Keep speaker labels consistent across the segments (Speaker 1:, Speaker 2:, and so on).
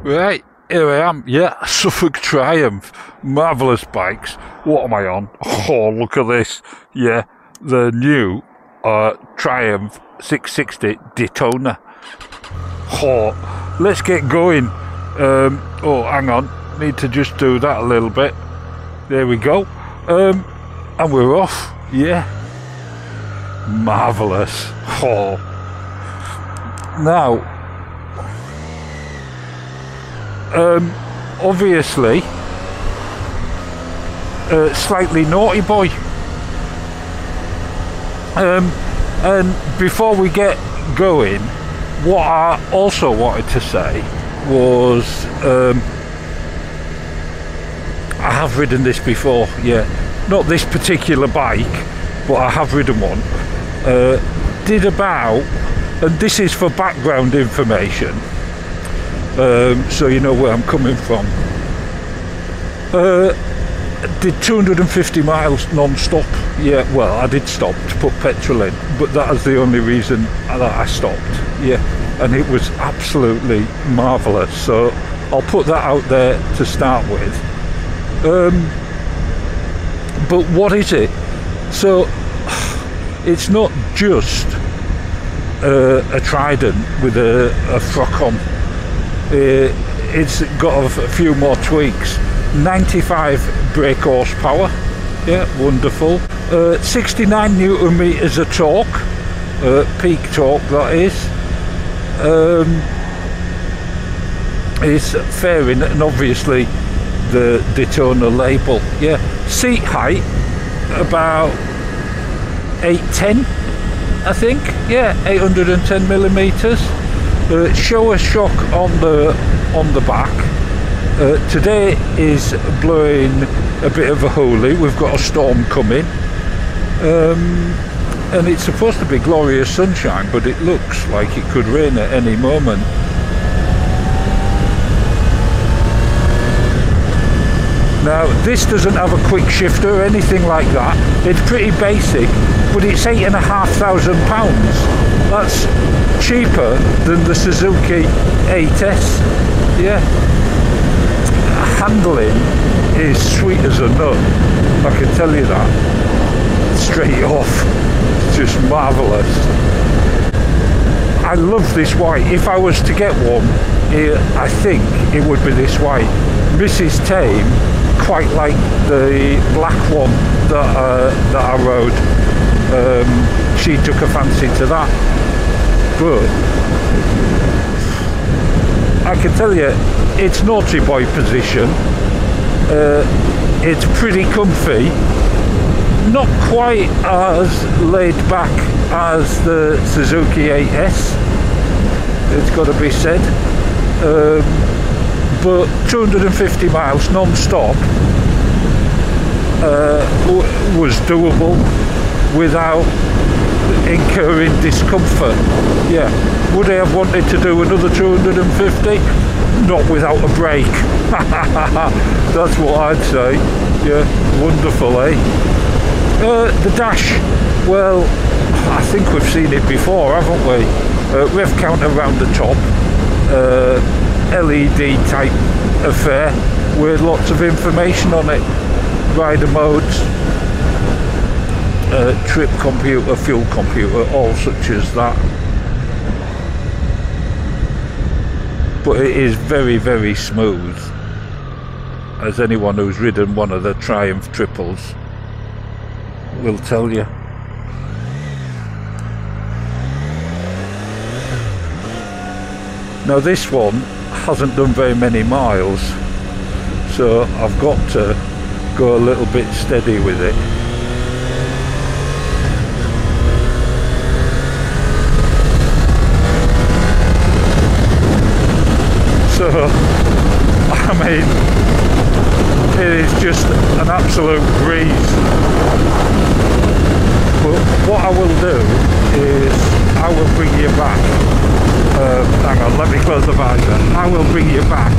Speaker 1: Right, here I am. Yeah, Suffolk Triumph. Marvellous bikes. What am I on? Oh, look at this. Yeah, the new Triumph 660 Daytona. Oh, let's get going. Oh, hang on. Need to just do that a little bit. There we go. And we're off. Yeah. Marvellous. Oh. Now, obviously, slightly naughty boy. And before we get going, what I also wanted to say was, I have ridden this before, yeah. Not this particular bike, but I have ridden one. Did about, and this is for background information, so you know where I'm coming from. Did 250 miles non-stop. Yeah, well, I did stop to put petrol in, but that is the only reason that I stopped. Yeah, and it was absolutely marvellous. So I'll put that out there to start with. But what is it? So it's not just a Trident with a frock on. It's got a few more tweaks. 95 brake horsepower, yeah, wonderful. 69 newton meters of torque, peak torque that is. It's fairing, and obviously the Daytona label, yeah. Seat height about 810, I think, yeah, 810 millimeters. Showa shock on the back. Today is blowing a bit of a holy. We've got a storm coming, and it's supposed to be glorious sunshine, but it looks like it could rain at any moment. Now, this doesn't have a quick shifter or anything like that. It's pretty basic, but it's £8,500. That's cheaper than the Suzuki 8S. Yeah. Handling is sweet as a nut, I can tell you that. Straight off. It's just marvellous. I love this white. If I was to get one, I think it would be this white. Mrs. Tame quite like the black one that I rode. She took a fancy to that, but I can tell you it's naughty boy position. It's pretty comfy, not quite as laid back as the Suzuki 8S, it's got to be said. But 250 miles non-stop was doable without incurring discomfort. Yeah, would I have wanted to do another 250? Not without a break. That's what I'd say. Yeah, wonderful, eh? The dash, well, I think we've seen it before, haven't we? Rev counter around the top. LED type affair with lots of information on it, rider modes, trip computer, fuel computer, all such as that. But it is very, very smooth, as anyone who's ridden one of the Triumph triples will tell you. Now this one hasn't done very many miles, so I've got to go a little bit steady with it. So, I mean, it is just an absolute breeze. But what I will do is I will bring you back. Hang on, let me close the visor. I will bring you back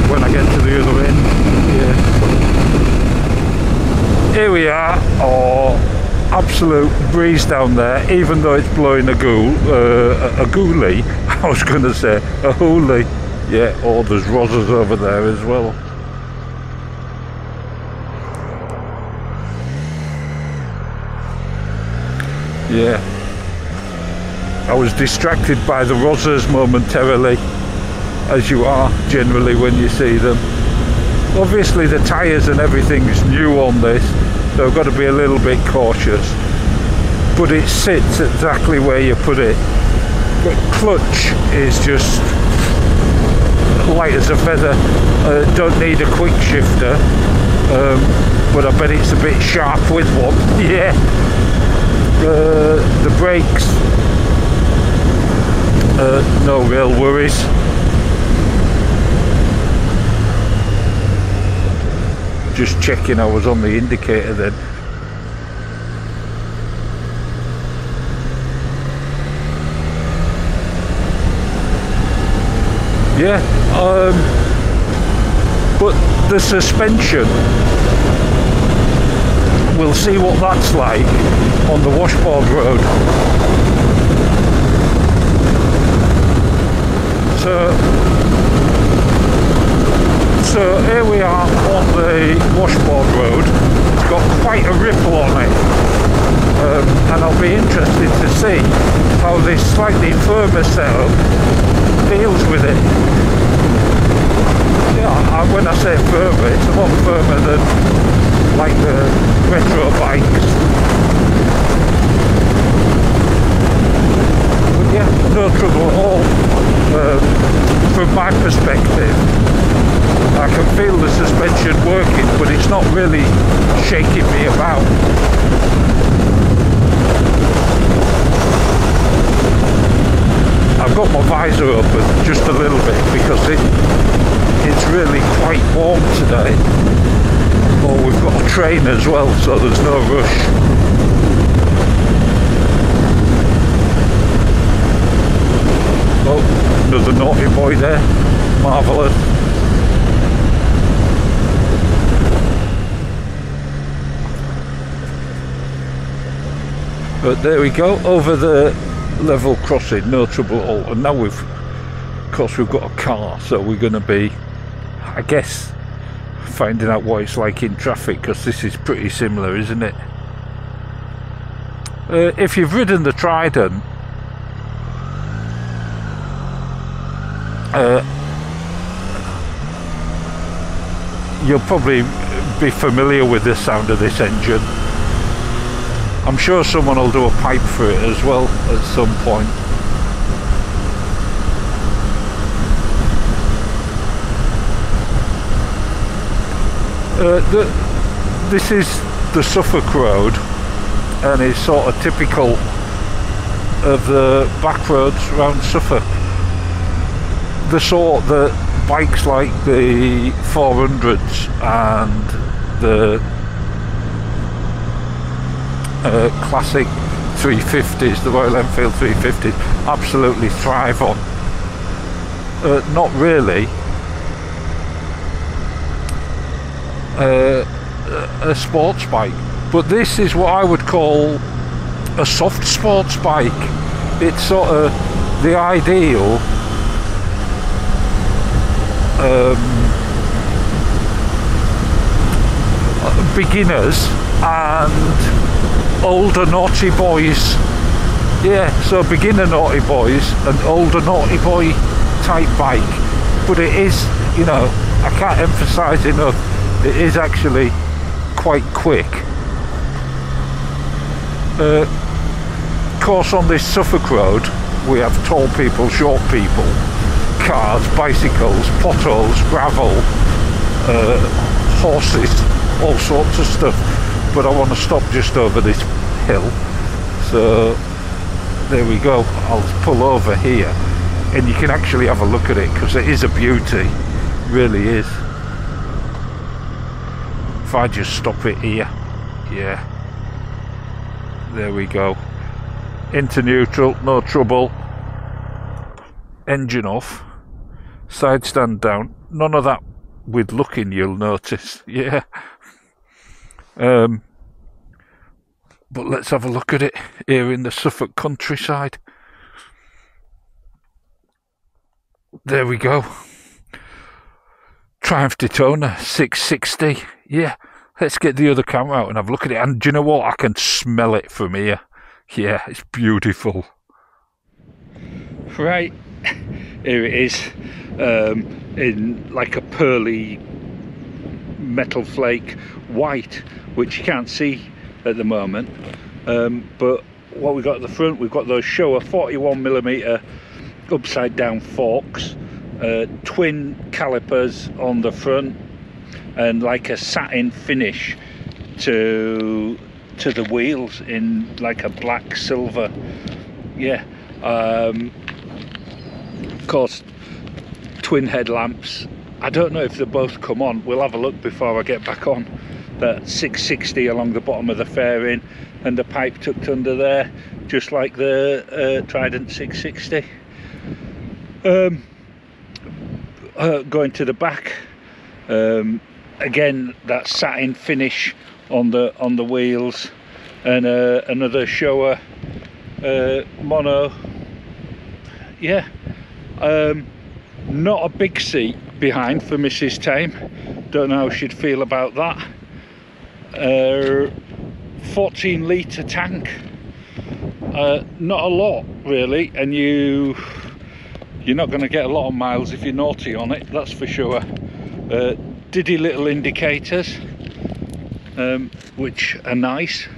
Speaker 1: when I get to the other end. Yeah. Here we are. Oh, absolute breeze down there, even though it's blowing a goolie. I was going to say a hoolie. Yeah, oh, there's rozzers over there as well. Yeah, I was distracted by the rozzers momentarily, as you are generally when you see them. Obviously the tyres and everything's new on this, so I've got to be a little bit cautious, but it sits exactly where you put it. But clutch is just light as a feather. Don't need a quick shifter, but I bet it's a bit sharp with one. Yeah. The brakes, no real worries. Just checking I was on the indicator then. Yeah, but the suspension, we'll see what that's like on the washboard road. So here we are on the washboard road. It's got quite a ripple on it, and I'll be interested to see how this slightly firmer setup deals with it. Yeah, when I say firmer, it's a lot firmer than like the retro bikes. But yeah, no trouble at all. From my perspective, I can feel the suspension working, but it's not really shaking me about. I've got my visor open just a little bit because it's really quite warm today. Oh, we've got a train as well, so there's no rush. Oh, another naughty boy there. Marvellous. But there we go, over the level crossing, no trouble at all. And now of course we've got a car, so we're going to be, I guess, finding out what it's like in traffic, because this is pretty similar, isn't it? If you've ridden the Trident, you'll probably be familiar with the sound of this engine. I'm sure someone will do a pipe for it as well at some point. This is the Suffolk Road, and it's sort of typical of the back roads around Suffolk. The sort that bikes like the 400s and the classic 350s, the Royal Enfield 350s, absolutely thrive on. Not really. A sports bike, but this is what I would call a soft sports bike. It's sort of the ideal beginners and older naughty boys. Yeah, so beginner naughty boys and older naughty boy type bike. But it is, you know, I can't emphasize enough, it is actually quite quick. Of course, on this Suffolk Road we have tall people, short people, cars, bicycles, potholes, gravel, horses, all sorts of stuff. But I want to stop just over this hill, so there we go. I'll pull over here and you can actually have a look at it, because it is a beauty, it really is. If I just stop it here, yeah, there we go, into neutral, no trouble, engine off, side stand down, none of that with looking, you'll notice, yeah. But let's have a look at it here in the Suffolk countryside. There we go. Triumph Daytona 660. Yeah, let's get the other camera out and have a look at it. And do you know what? I can smell it from here. Yeah, it's beautiful. Right, here it is, in like a pearly metal flake white, which you can't see at the moment. But what we've got at the front, we've got those Showa 41mm upside down forks, twin calipers on the front, and like a satin finish to the wheels in like a black silver. Yeah, of course, twin headlamps. I don't know if they both come on. We'll have a look before I get back on. That 660 along the bottom of the fairing, and the pipe tucked under there, just like the Trident 660. Going to the back, again that satin finish on the wheels, and another Showa mono. Yeah, not a big seat behind for Mrs. Tame. Don't know how she'd feel about that. 14 litre tank, not a lot really, and you're not going to get a lot of miles if you're naughty on it, that's for sure. Diddy little indicators, which are nice.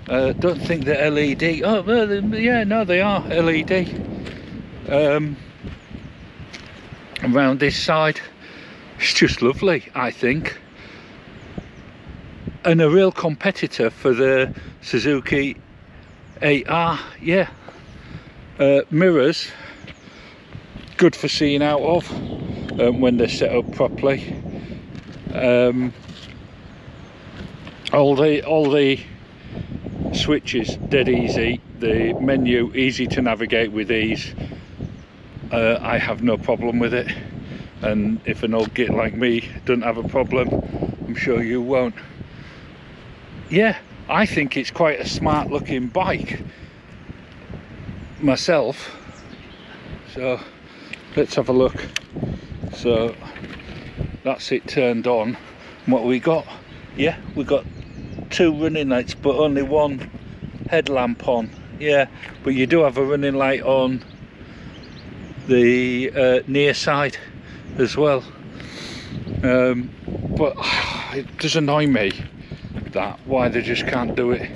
Speaker 1: Don't think they're LED. Oh, yeah, no, they are LED. Around this side, it's just lovely, I think, and a real competitor for the Suzuki 8R. Yeah, mirrors, good for seeing out of when they're set up properly. All the switches dead easy, the menu easy to navigate with ease. I have no problem with it, and if an old git like me doesn't have a problem, I'm sure you won't. Yeah, I think it's quite a smart looking bike myself, so let's have a look. So that's it turned on. What we got? Yeah, we got two running lights, but only one headlamp on. Yeah, but you do have a running light on the near side as well. But it does annoy me that why they just can't do it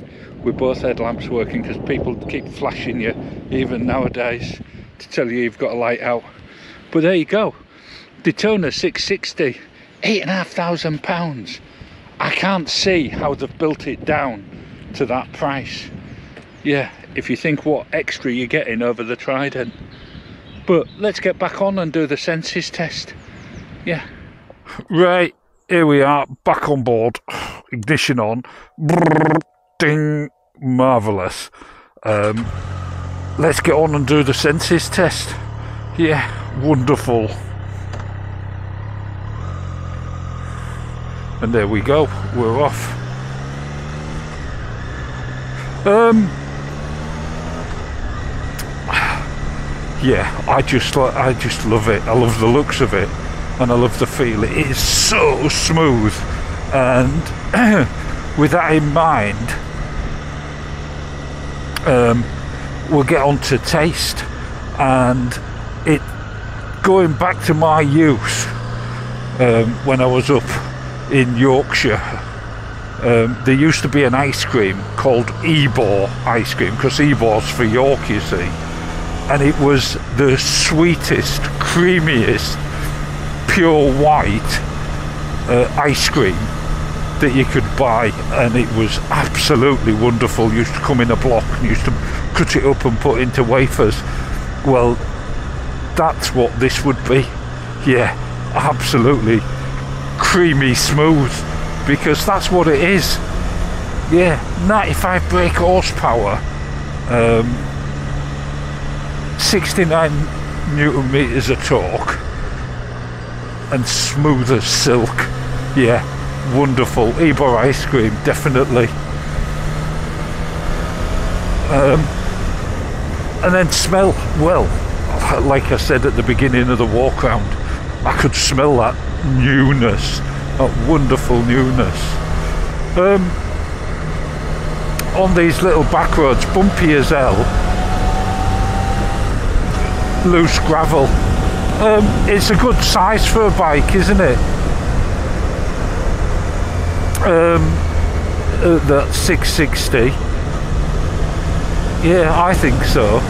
Speaker 1: with both headlamps working, because people keep flashing you even nowadays to tell you you've got a light out. But there you go, Daytona 660, £8,500. I can't see how they've built it down to that price. Yeah, if you think what extra you're getting over the Trident. But let's get back on and do the senses test. Yeah. Right, here we are, back on board. Ignition on. Brrr, ding. Marvellous. Let's get on and do the senses test. Yeah, wonderful. And there we go, we're off. Yeah, I just love it. I love the looks of it, and I love the feel. It is so smooth, and with that in mind, we'll get on to taste. And it, going back to my use, when I was up in Yorkshire, there used to be an ice cream called Ebor ice cream, because Ebor's for York, you see. And it was the sweetest, creamiest, pure white ice cream that you could buy, and it was absolutely wonderful. Used to come in a block and used to cut it up and put into wafers. Well, that's what this would be. Yeah, absolutely creamy smooth, because that's what it is. Yeah, 95 brake horsepower, 69 newton meters of torque, and smooth as silk. Yeah, wonderful. Ebor ice cream, definitely. And then smell, well, like I said at the beginning of the walk round, I could smell that newness, that wonderful newness. On these little back roads, bumpy as hell, loose gravel. It's a good size for a bike, isn't it? That 660. Yeah, I think so.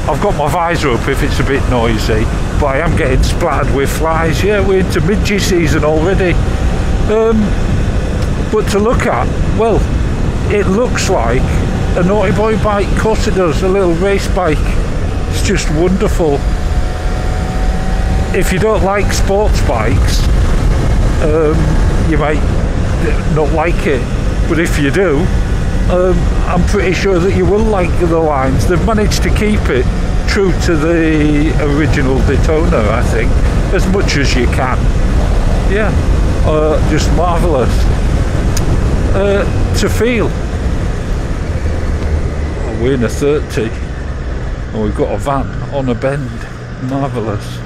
Speaker 1: I've got my visor up if it's a bit noisy, but I am getting splattered with flies. Yeah, we're into midge season already. But to look at, well, it looks like a naughty boy bike. Of course it does, a little race bike. It's just wonderful. If you don't like sports bikes, you might not like it, but if you do, I'm pretty sure that you will like the lines. They've managed to keep it true to the original Daytona, I think, as much as you can. Yeah, just marvellous. To feel. Oh, we're in a 30 and we've got a van on a bend. Marvellous.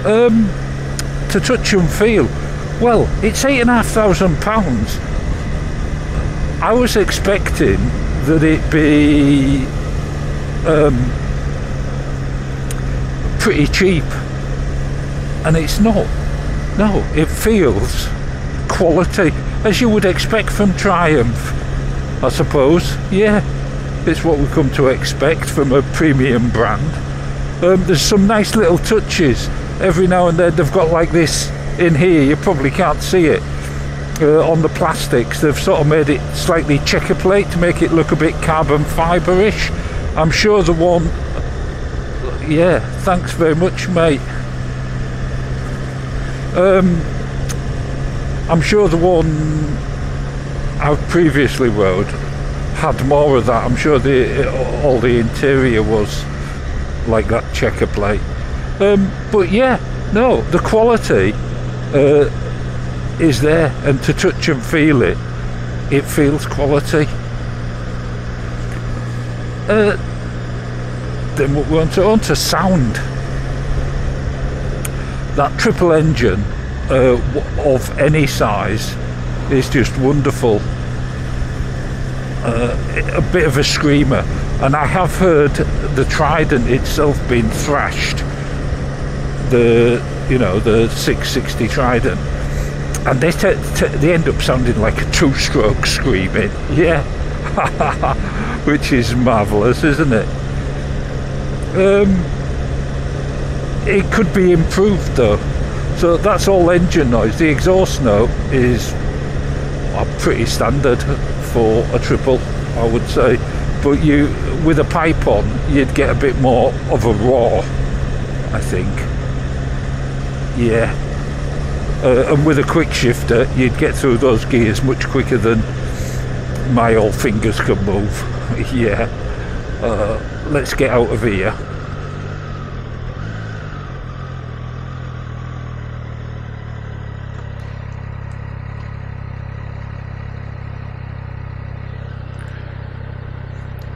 Speaker 1: To touch and feel, well, it's £8,500. I was expecting that it be pretty cheap, and it's not. No, it feels quality, as you would expect from Triumph, I suppose. Yeah, it's what we come to expect from a premium brand. There's some nice little touches. Every now and then they've got like this in here, you probably can't see it, on the plastics. They've sort of made it slightly checker plate to make it look a bit carbon fibre-ish. I'm sure the one, yeah, thanks very much, mate. I'm sure the one I've previously rode had more of that. I'm sure all the interior was like that checker plate. But yeah, no, the quality is there, and to touch and feel it, it feels quality. Then we're on to sound. That triple engine of any size is just wonderful. A bit of a screamer, and I have heard the Trident itself being thrashed, the 660 Trident, and they end up sounding like a two-stroke screaming. Yeah. Which is marvellous, isn't it? It could be improved though. So that's all engine noise. The exhaust note is pretty standard for a triple, I would say, but with a pipe on, you'd get a bit more of a roar, I think. Yeah. And with a quick shifter, you'd get through those gears much quicker than my old fingers can move. Yeah. Let's get out of here.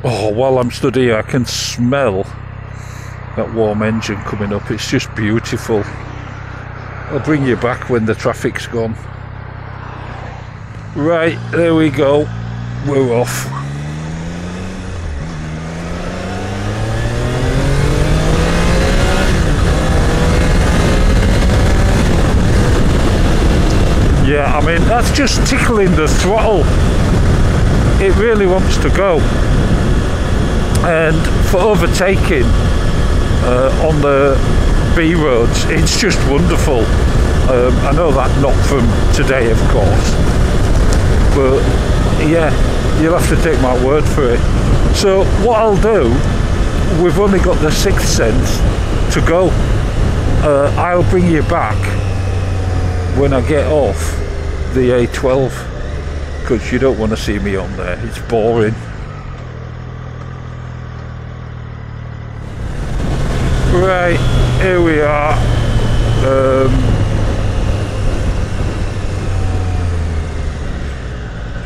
Speaker 1: Oh, while I'm stood here, I can smell that warm engine coming up. It's just beautiful. I'll bring you back when the traffic's gone. Right, there we go. We're off. Yeah, I mean, that's just tickling the throttle. It really wants to go. And for overtaking on the B roads, it's just wonderful. I know that not from today, of course, but yeah, you'll have to take my word for it. So what I'll do, we've only got the 6th sense to go. I'll bring you back when I get off the A12, because you don't want to see me on there. It's boring. Right, here we are.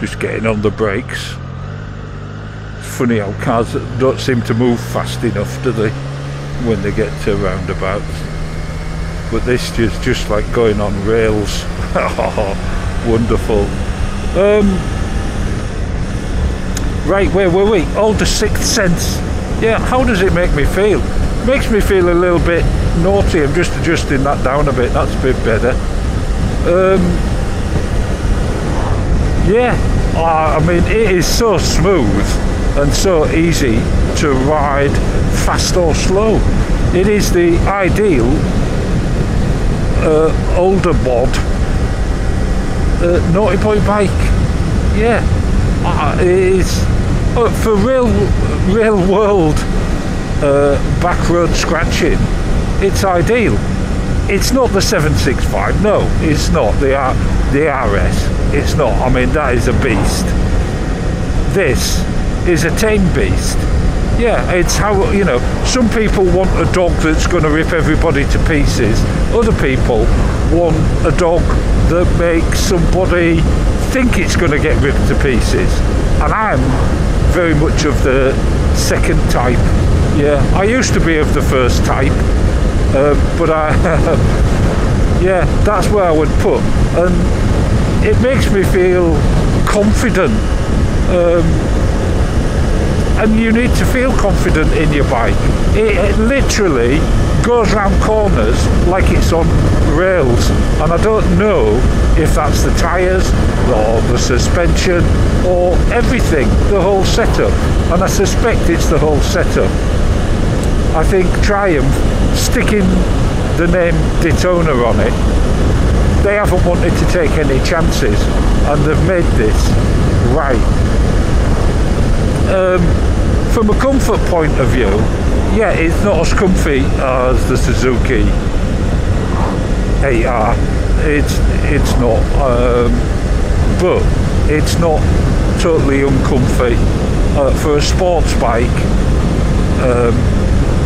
Speaker 1: Just getting on the brakes. It's funny how cars don't seem to move fast enough, do they, when they get to roundabouts? but this is just like going on rails. Wonderful. Right, where were we? Oh, the sixth sense. Yeah, how does it make me feel? It makes me feel a little bit naughty. I'm just adjusting that down a bit. That's a bit better. Yeah, I mean, it is so smooth and so easy to ride fast or slow. It is the ideal older mod naughty boy bike. Yeah, it is for real world back road scratching. It's ideal. It's not the 765. No, it's not the RS. It's not. I mean, that is a beast. This is a tame beast. Yeah, it's how, you know, some people want a dog that's going to rip everybody to pieces. Other people want a dog that makes somebody think it's going to get ripped to pieces. And I'm very much of the second type. Yeah, I used to be of the first type, but yeah, that's where I would put. And it makes me feel confident. And you need to feel confident in your bike. It literally goes round corners like it's on rails, and I don't know if that's the tyres or the suspension or everything, the whole setup, and I suspect it's the whole setup. I think Triumph, sticking the name Daytona on it, they haven't wanted to take any chances, and they've made this right. From a comfort point of view, yeah, it's not as comfy as the Suzuki 8R. It's not, but it's not totally uncomfy. For a sports bike,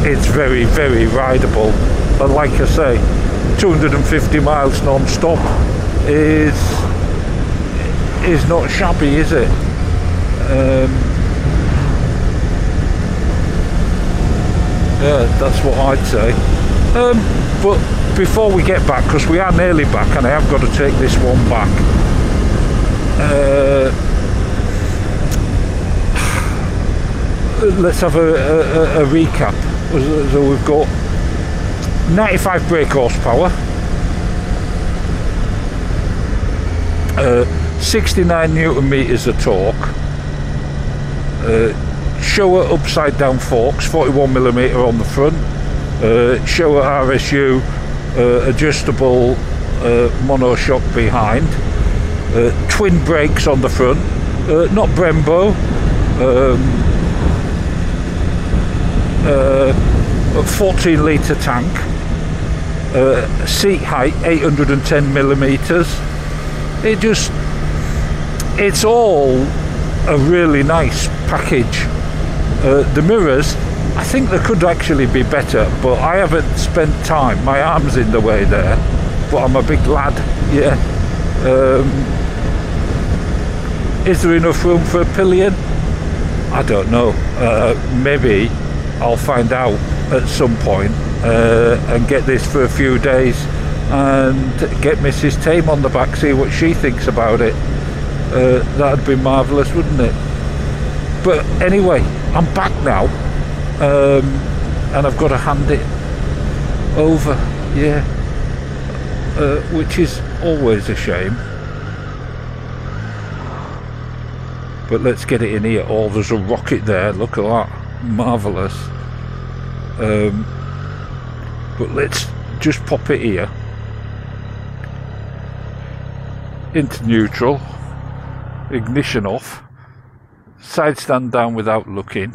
Speaker 1: it's very, very rideable. And like I say, 250 miles non-stop is not shabby, is it? Yeah, that's what I'd say. But before we get back, because we are nearly back and I have got to take this one back, let's have a recap. So we've got 95 brake horsepower, 69 newton meters of torque, Showa upside down forks, 41mm on the front, Showa RSU adjustable monoshock behind, twin brakes on the front, not Brembo, a 14 litre tank, seat height 810mm. It's all a really nice package. The mirrors, I think they could actually be better, but I haven't spent time. My arm's in the way there, but I'm a big lad. Yeah. Is there enough room for a pillion? I don't know. Maybe I'll find out at some point and get this for a few days and get Mrs. Tame on the back, see what she thinks about it. That'd be marvellous, wouldn't it? But anyway, I'm back now, and I've got to hand it over, yeah, which is always a shame. But let's get it in here. Oh, there's a rocket there, look at that, marvellous. But let's just pop it here, into neutral, ignition off, side stand down without looking,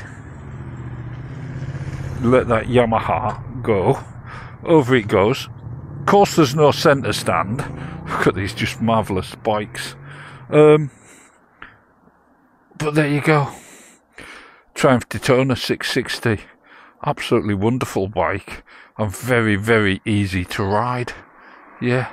Speaker 1: let that Yamaha go, over it goes. Of course there's no centre stand. Look at these just marvellous bikes. But there you go, Triumph Daytona 660, absolutely wonderful bike and very, very easy to ride. Yeah.